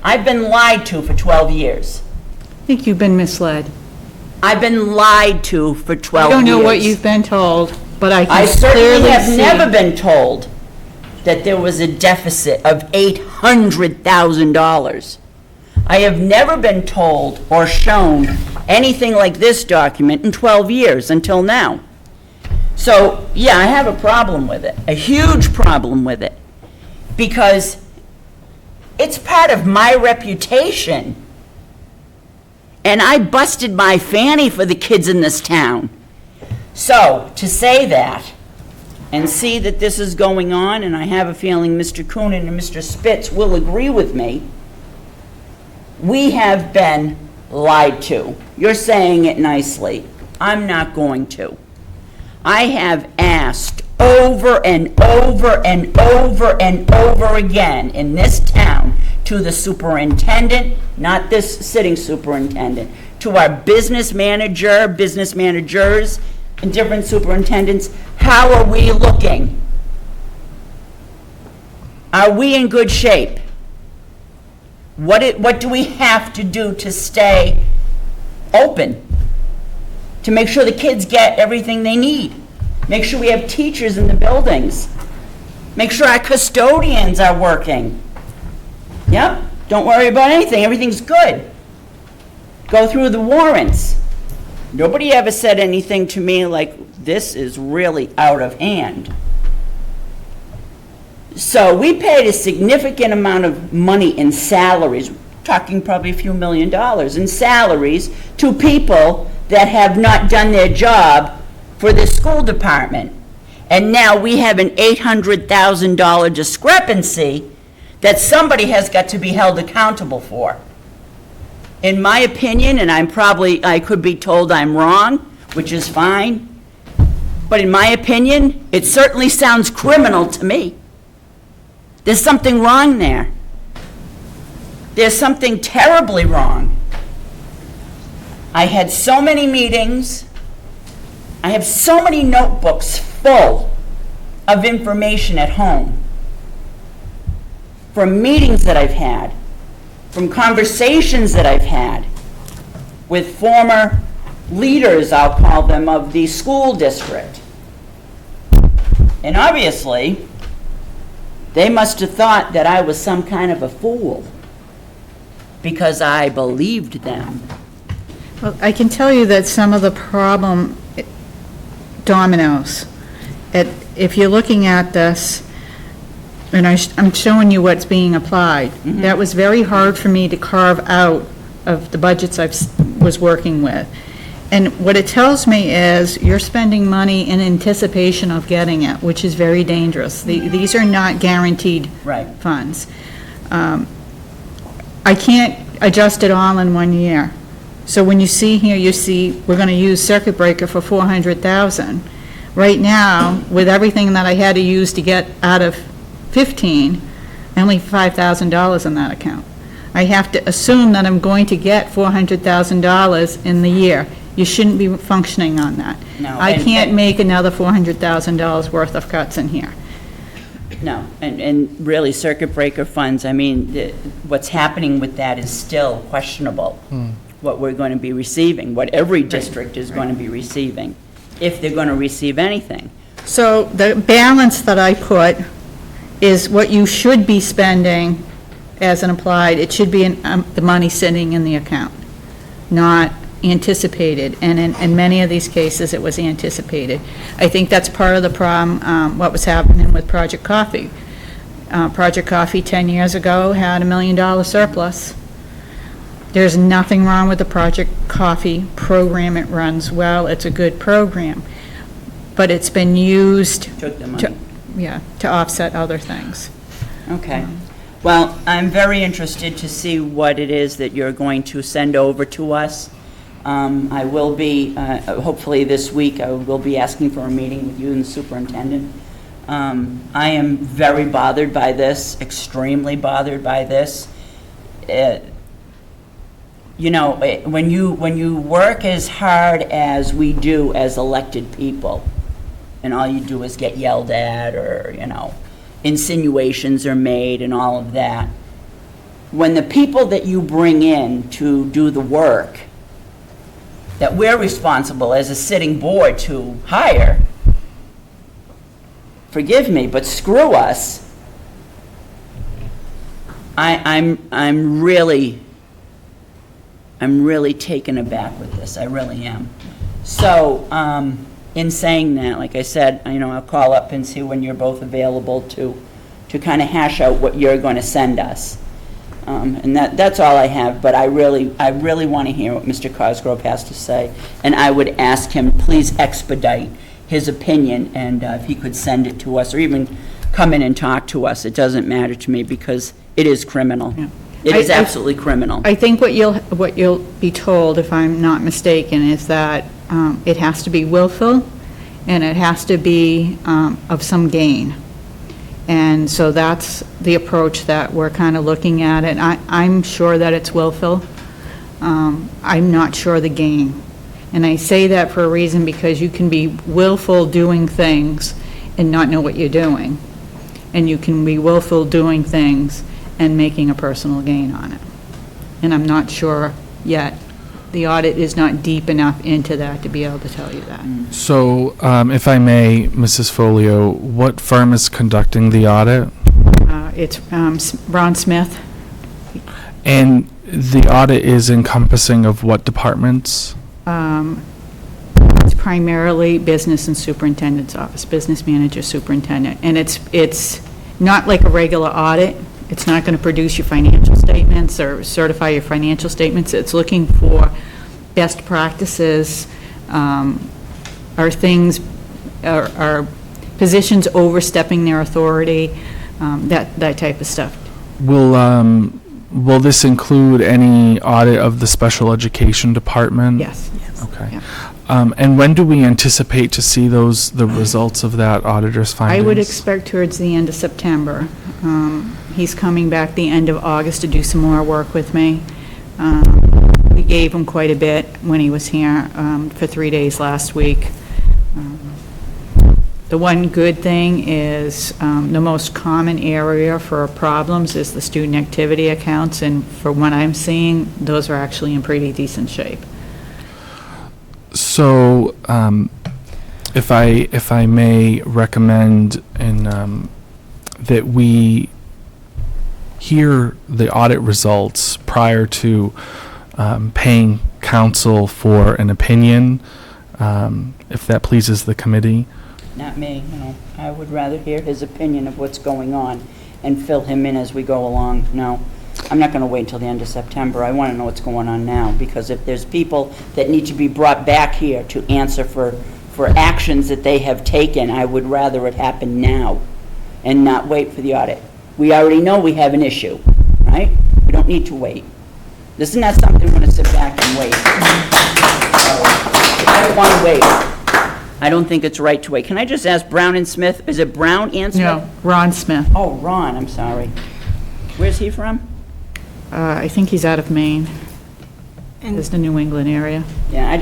I've been lied to for 12 years. I think you've been misled. I've been lied to for 12 years. I don't know what you've been told, but I I can certainly clearly have see. never been told that there was a deficit of $800,000. I have never been told or shown anything like this document in 12 years until now. So, yeah, I have a problem with it, a huge problem with it, because it's part of my reputation. And I busted my fanny for the kids in this town. So, to say that, and see that this is going on, and I have a feeling Mr. Coonan and Mr. Spitz will agree with me, we have been lied to. You're saying it nicely. I'm not going to. I have asked over and over and over and over again in this town to the superintendent, not this sitting superintendent, to our business manager, business managers, and different superintendents, how are we looking? Are we in good shape? What do we have to do to stay open? To make sure the kids get everything they need? Make sure we have teachers in the buildings? Make sure our custodians are working? Yep, don't worry about anything, everything's good. Go through the warrants. Nobody ever said anything to me like, this is really out of hand. So we paid a significant amount of money in salaries, talking probably a few $1 million in salaries, to people that have not done their job for the school department. And now we have an $800,000 discrepancy that somebody has got to be held accountable for. In my opinion, and I could be told I'm wrong, which is fine, but in my opinion, it certainly sounds criminal to me. There's something wrong there. There's something terribly wrong. I had so many meetings. I have so many notebooks full of information at home from meetings that I've had, from conversations that I've had with former leaders, I'll call them, of the school district. And obviously, they must have thought that I was some kind of a fool because I believed them. Well, I can tell you that some of the problem dominoes. If you're looking at this, and I'm showing you what's being applied, that was very hard for me to carve out of the budgets I was working with. And what it tells me is you're spending money in anticipation of getting it, which is very dangerous. These are not guaranteed Right. funds. I can't adjust it all in 1 year. So when you see here, you see we're going to use circuit breaker for $400,000. Right now, with everything that I had to use to get out of 15, only $5,000 in that account. I have to assume that I'm going to get $400,000 in the year. You shouldn't be functioning on that. No, I and- can't make another $400,000 worth of cuts in here. No, and really, circuit breaker funds, I mean, what's happening with that is still questionable, what we're going to be receiving, what every district is going to be receiving, if they're going to receive anything. So the balance that I put is what you should be spending as an applied. It should be the money sitting in the account, not anticipated. And in many of these cases, it was anticipated. I think that's part of the problem, what was happening with Project Coffee. Project Coffee 10 years ago had $1 million surplus. There's nothing wrong with the Project Coffee program. It runs well. It's a good program. But it's been used Took the money. to offset other things. Okay. Well, I'm very interested to see what it is that you're going to send over to us. I will be, hopefully this week, I will be asking for a meeting with you and the superintendent. I am very bothered by this, extremely bothered by this. You know, when you work as hard as we do as elected people, and all you do is get yelled at, or, you know, insinuations are made and all of that, when the people that you bring in to do the work that we're responsible as a sitting board to hire, forgive me, but screw us, I'm really taken aback with this. I really am. So, in saying that, like I said, you know, I'll call up and see when you're both available to kind of hash out what you're going to send us. And that's all I have, but I really want to hear what Mr. Cosgrove has to say. And I would ask him, please expedite his opinion, and if he could send it to us, or even come in and talk to us. It doesn't matter to me, because it is criminal. Yeah. It is I- absolutely criminal. I think what you'll be told, if I'm not mistaken, is that it has to be willful, and it has to be of some gain. And so that's the approach that we're kind of looking at it. I'm sure that it's willful. I'm not sure the gain. And I say that for a reason, because you can be willful doing things and not know what you're doing. And you can be willful doing things and making a personal gain on it. And I'm not sure yet. The audit is not deep enough into that to be able to tell you that. So, if I may, Mrs. Folio, what firm is conducting the audit? It's Ron Smith. And the audit is encompassing of what departments? It's primarily business and superintendent's office, business manager, superintendent. And it's not like a regular audit. It's not going to produce your financial statements or certify your financial statements. It's looking for best practices, are things, are positions overstepping their authority, that type of stuff. Will this include any audit of the special education department? Yes. Okay. Yeah. And when do we anticipate to see the results of that auditor's I findings? would expect towards the end of September. He's coming back the end of August to do some more work with me. We gave him quite a bit when he was here for 3 days last week. The one good thing is the most common area for problems is the student activity accounts, and for what I'm seeing, those are actually in pretty decent shape. So, if I may recommend that we hear the audit results prior to paying counsel for an opinion, if that pleases the committee. Not me, no. I would rather hear his opinion of what's going on and fill him in as we go along. No, I'm not going to wait until the end of September. I want to know what's going on now, because if there's people that need to be brought back here to answer for actions that they have taken, I would rather it happen now and not wait for the audit. We already know we have an issue, right? We don't need to wait. This is not something we're going to sit back and wait. I don't want to wait. I don't think it's right to wait. Can I just ask Brown and Smith? Is it Brown and Smith? No, Ron Smith. Oh, Ron, I'm sorry. Where's he from? I think he's out of Maine. And It's the New England area. Yeah,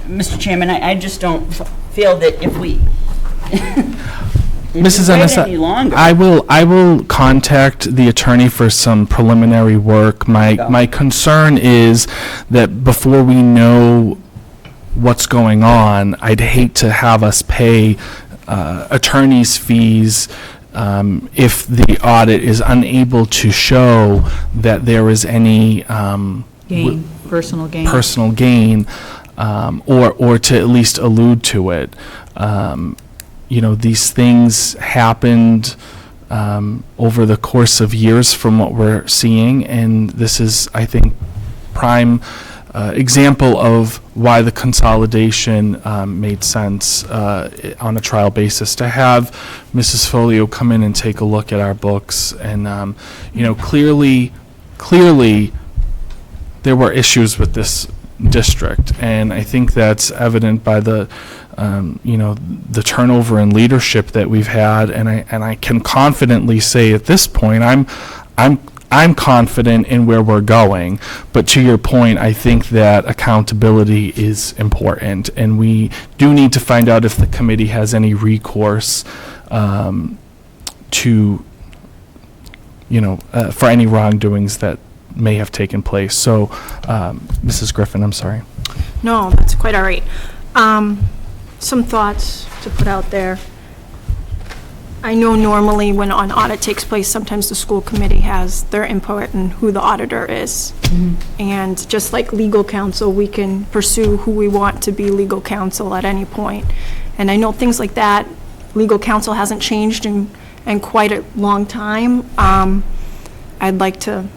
Mr. Chairman, I just don't feel that if we Mrs. wait Ennis, any longer. I will contact the attorney for some preliminary work. My concern is that before we know what's going on, I'd hate to have us pay attorney's fees if the audit is unable to show that there is any Gain, personal gain. personal gain, or to at least allude to it. These things happened over the course of years from what we're seeing, and this is, I think, prime example of why the consolidation made sense on a trial basis. To have Mrs. Folio come in and take a look at our books, and clearly there were issues with this district, and I think that's evident by the the turnover in leadership that we've had, and I can confidently say at this point I'm confident in where we're going. But to your point, I think that accountability is important, and we do need to find out if the committee has any recourse to for any wrongdoings that may have taken place. So, Mrs. Griffin, I'm sorry. No, that's quite all right. Some thoughts to put out there. I know normally when an audit takes place, sometimes the school committee has their input in who the auditor is. And just like legal counsel, we can pursue who we want to be legal counsel at any point. And I know things like that, legal counsel hasn't changed in quite a long time. I'd like to,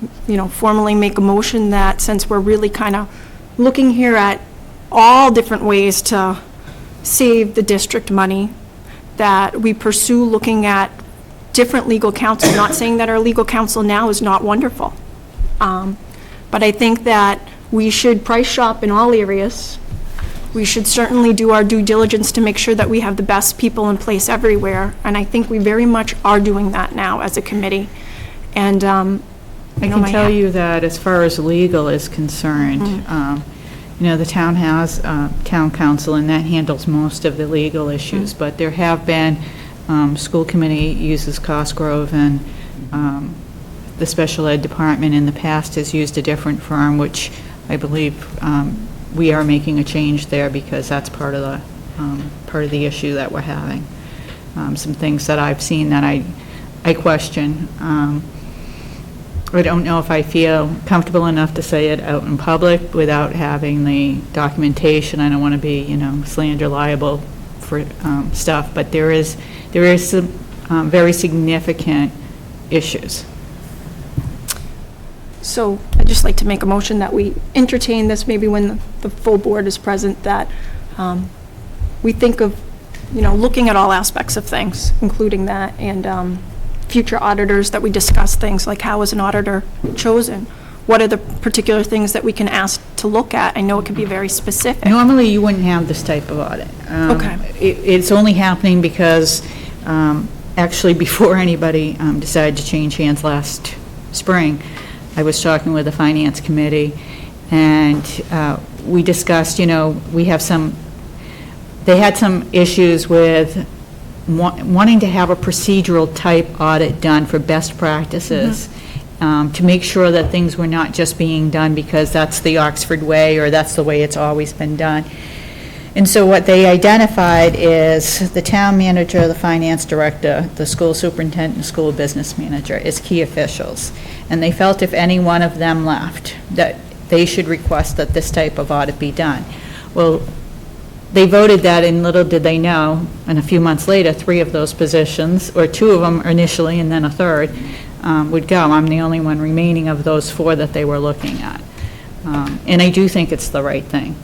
formally make a motion that since we're really kind of looking here at all different ways to save the district money, that we pursue looking at different legal counsel, not saying that our legal counsel now is not wonderful. But I think that we should price shop in all areas. We should certainly do our due diligence to make sure that we have the best people in place everywhere. And I think we very much are doing that now as a committee. And I can tell you that as far as legal is concerned, the town has town council, and that handles most of the legal issues. But there have been, school committee uses Cosgrove, and the special ed department in the past has used a different firm, which I believe we are making a change there because that's part of the issue that we're having. Some things that I've seen that I question. I don't know if I feel comfortable enough to say it out in public without having the documentation. I don't want to be, slander liable for stuff, but there is some very significant issues. So I'd just like to make a motion that we entertain this, maybe when the full board is present, that we think of, looking at all aspects of things, including that, and future auditors, that we discuss things like how is an auditor chosen? What are the particular things that we can ask to look at? I know it can be very specific. Normally, you wouldn't have this type of audit. Okay. It's only happening because, actually, before anybody decided to change hands last spring, I was talking with the Finance Committee, and we discussed, they had some issues with wanting to have a procedural type audit done for best practices, to make sure that things were not just being done because that's the Oxford way or that's the way it's always been done. And so what they identified is the town manager, the finance director, the school superintendent, and school business manager as key officials. And they felt if any one of them left, that they should request that this type of audit be done. Well, they voted that, and little did they know, and a few months later, 3 of those positions, or 2 of them initially and then a third, would go. I'm the only one remaining of those 4 that they were looking at. And I do think it's the right thing.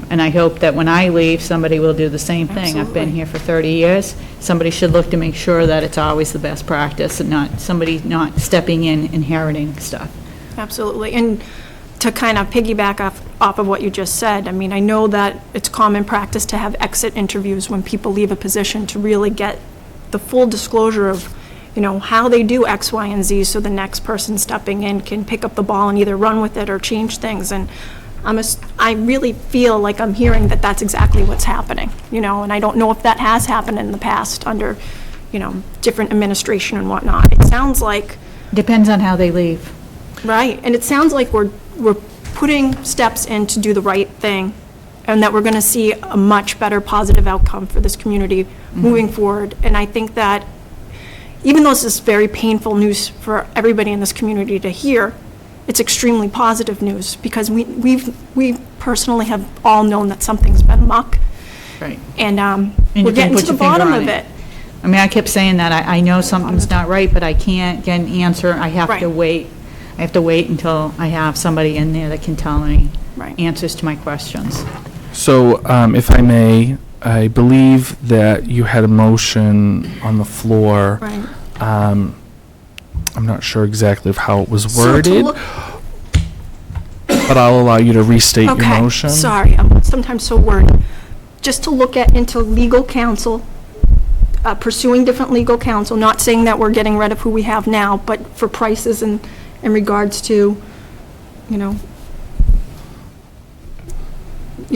And I hope that when I leave, somebody will do the same thing. I've been Absolutely. here for 30 years. Somebody should look to make sure that it's always the best practice and not somebody not stepping in, inheriting stuff. Absolutely. And to kind of piggyback off of what you just said, I mean, I know that it's common practice to have exit interviews when people leave a position to really get the full disclosure of, how they do X, Y, and Z, so the next person stepping in can pick up the ball and either run with it or change things. And I really feel like I'm hearing that that's exactly what's happening, and I don't know if that has happened in the past under, different administration and whatnot. It sounds like, Depends on how they leave. right, and it sounds like we're putting steps in to do the right thing, and that we're going to see a much better positive outcome for this community moving forward. And I think that even though this is very painful news for everybody in this community to hear, it's extremely positive news, because we personally have all known that something's been muck, Right. and you we're can getting put to the your finger bottom on of it. it. I mean, I kept saying that. I know something's not right, but I can't get an answer. I have to Right. wait. I have to wait until I have somebody in there that can tell me Right. answers to my questions. So, if I may, I believe that you had a motion on the floor. Right. I'm not sure exactly of how it was So to worded, look- but I'll allow you to restate your Okay, motion. sorry, I'm sometimes so wordy. Just to look into legal counsel, pursuing different legal counsel, not saying that we're getting rid of who we have now, but for prices in regards to,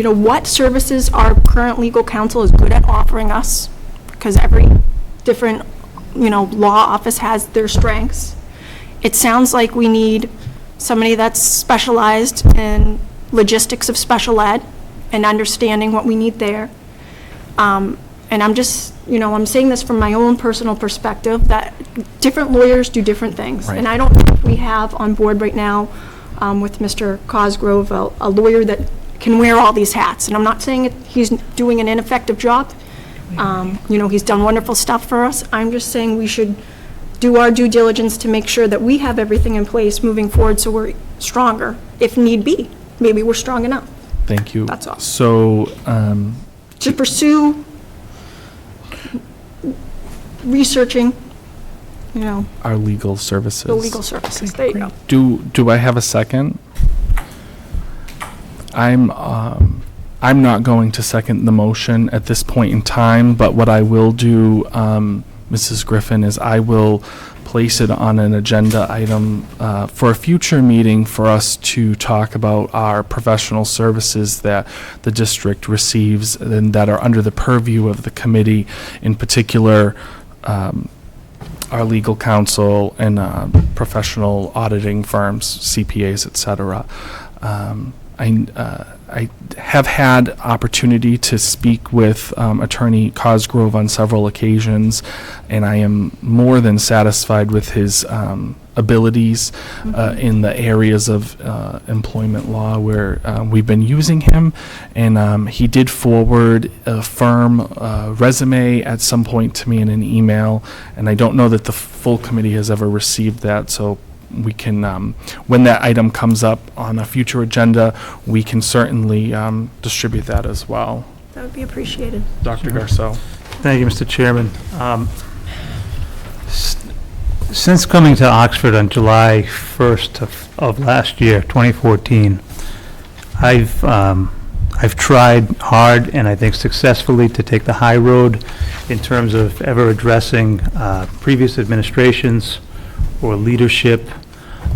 what services our current legal counsel is good at offering us, because every different, law office has their strengths. It sounds like we need somebody that's specialized in logistics of special ed and understanding what we need there. And I'm just, I'm saying this from my own personal perspective, that different lawyers do different things. Right. And I don't know if we have on board right now with Mr. Cosgrove, a lawyer that can wear all these hats. And I'm not saying he's doing an ineffective job. He's done wonderful stuff for us. I'm just saying we should do our due diligence to make sure that we have everything in place moving forward so we're stronger, if need be. Maybe we're strong enough Thank you. That's all. So, to pursue researching, our legal services. the legal services. There you go. Do I have a second? I'm not going to second the motion at this point in time, but what I will do, Mrs. Griffin, is I will place it on an agenda item for a future meeting for us to talk about our professional services that the district receives and that are under the purview of the committee, in particular, our legal counsel and I have had opportunity to speak with Attorney Cosgrove on several occasions, and I am more than satisfied with his abilities in the areas of employment law where we've been using him. And he did forward a firm resume at some point to me in an email, and I don't know that the full committee has ever received that, so we can, when that item comes up on a future agenda, we can certainly distribute that as well. That would be appreciated. Dr. Garceau. Thank you, Mr. Chairman. Since coming to Oxford on July 1st of last year, 2014, I've tried hard and I think successfully to take the high road in terms of ever addressing previous administrations or leadership,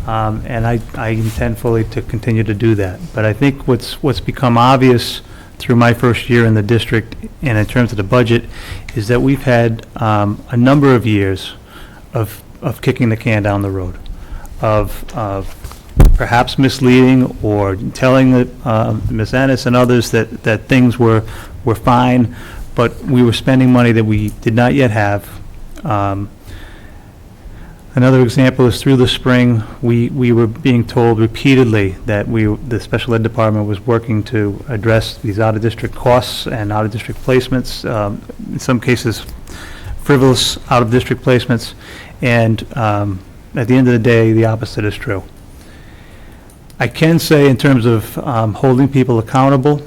and I intend fully to continue to do that. But I think what's become obvious through my first year in the district and in terms of the budget is that we've had a number of years of kicking the can down the road, of perhaps misleading or telling Ms. Ennis and others that things were fine, but we were spending money that we did not yet have. Another example is through the spring, we were being told repeatedly that the special ed department was working to address these out-of-district costs and out-of-district placements, in some cases frivolous out-of-district placements, and at the end of the day, the opposite is true. I can say in terms of holding people accountable,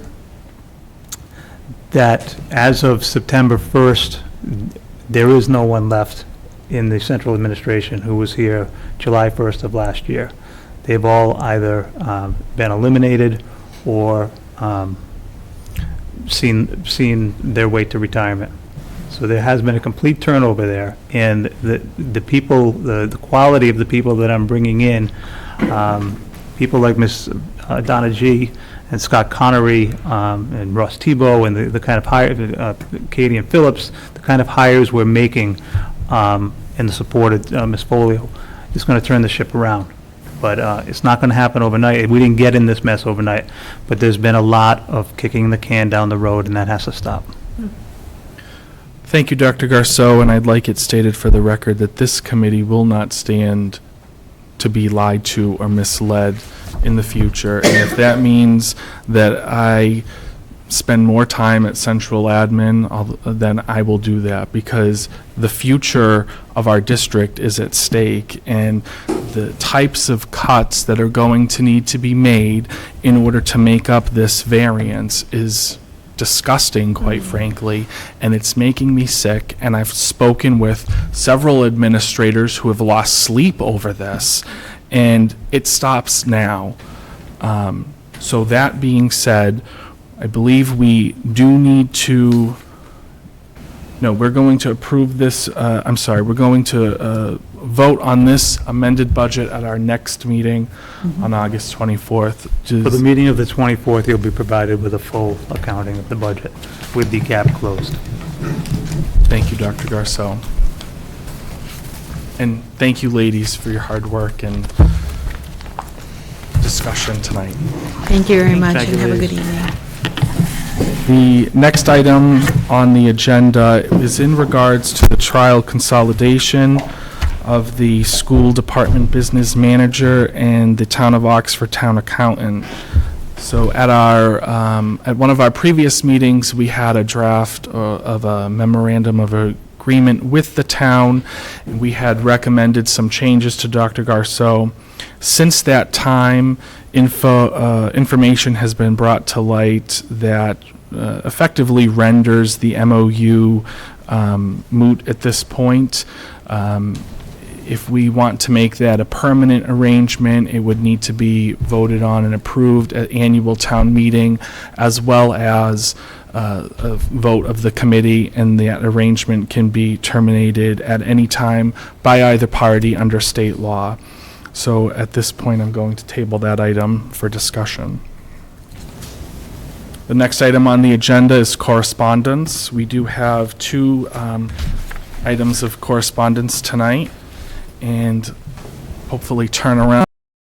that as of September 1st, there is no one left in the central administration who was here July 1st of last year. They've all either been eliminated or seen their way to retirement. So there has been a complete turnover there, and the people, the quality of the people that I'm bringing in, people like Ms. Donna G. and Scott Connery and Ross Tebow and the kind of hire, Katie and Phillips, the kind of hires we're making in the support of Ms. Folio is going to turn the ship around. But it's not going to happen overnight. We didn't get in this mess overnight, but there's been a lot of kicking the can down the road, and that has to stop. Thank you, Dr. Garceau, and I'd like it stated for the record that this committee will not stand to be lied to or misled in the future. And if that means that I spend more time at central admin, then I will do that, because the future of our district is at stake, and the types of cuts that are going to need to be made in order to make up this variance is disgusting, quite frankly, and it's making me sick. And I've spoken with several administrators who have lost sleep over this, and it stops now. So that being said, I believe we do need to, no, we're going to approve this, I'm sorry, we're going to vote on this amended budget at our next meeting on August 24th. For the meeting of the 24th, you'll be provided with a full accounting of the budget with the gap closed. Thank you, Dr. Garceau. And thank you, ladies, for your hard work and discussion tonight. Thank you very much, Thank you, and have a good ladies. evening. The next item on the agenda is in regards to the trial consolidation of the school department business manager and the Town of Oxford Town Accountant. So at at one of our previous meetings, we had a draft of a memorandum of agreement with the town. We had recommended some changes to Dr. Garceau. Since that time, information has been brought to light that effectively renders the MOU moot at this point. If we want to make that a permanent arrangement, it would need to be voted on and approved at annual town meeting, as well as a vote of the committee, and that arrangement can be terminated at any time by either party under state law. So at this point, I'm going to table that item for discussion. The next item on the agenda is correspondence. We do have two items of correspondence tonight, and hopefully turn around